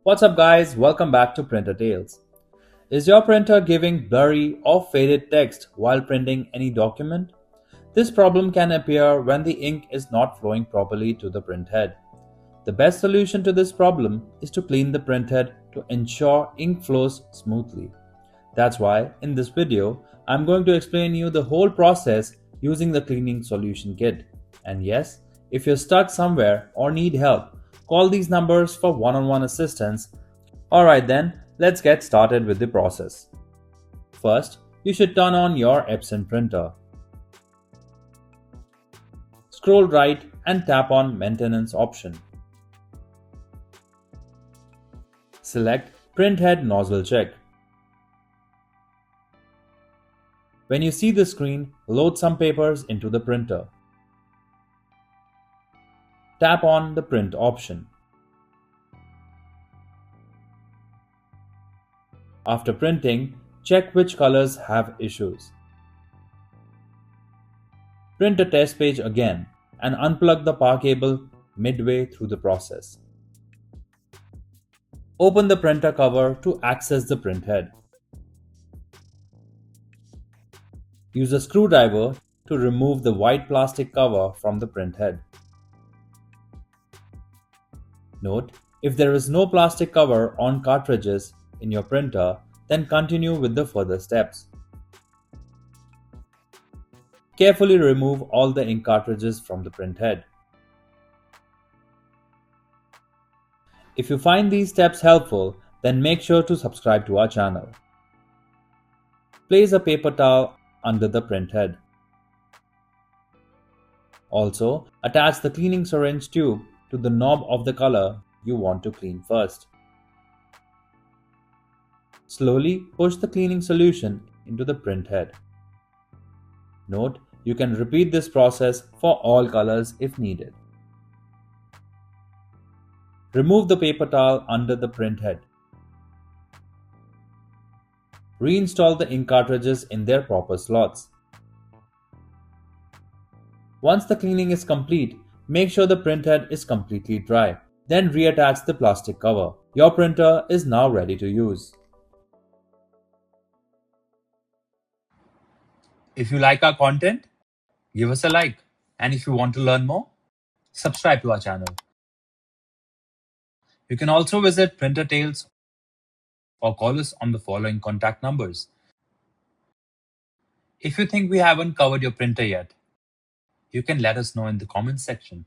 What's up guys, welcome back to Printer Tales. Is your printer giving blurry or faded text while printing any document? This problem can appear when the ink is not flowing properly to the printhead. The best solution to this problem is to clean the printhead to ensure ink flows smoothly. That's why in this video, I'm going to explain you the whole process using the cleaning solution kit. And yes, if you're stuck somewhere or need help, call these numbers for one-on-one assistance. Alright then, let's get started with the process. First, you should turn on your Epson printer. Scroll right and tap on Maintenance option. Select Printhead Nozzle Check. When you see the screen, load some papers into the printer. Tap on the Print option. After printing, check which colors have issues. Print the test page again and unplug the power cable midway through the process. Open the printer cover to access the printhead. Use a screwdriver to remove the white plastic cover from the printhead. Note, if there is no plastic cover on cartridges in your printer, then continue with the further steps. Carefully remove all the ink cartridges from the printhead. If you find these steps helpful, then make sure to subscribe to our channel. Place a paper towel under the printhead. Also, attach the cleaning syringe tube to the knob of the color you want to clean first. Slowly push the cleaning solution into the printhead. Note, you can repeat this process for all colors if needed. Remove the paper towel under the printhead. Reinstall the ink cartridges in their proper slots. Once the cleaning is complete, make sure the printhead is completely dry. Then reattach the plastic cover. Your printer is now ready to use. If you like our content, give us a like. And if you want to learn more, subscribe to our channel. You can also visit Printer Tales or call us on the following contact numbers. If you think we haven't covered your printer yet, you can let us know in the comments section.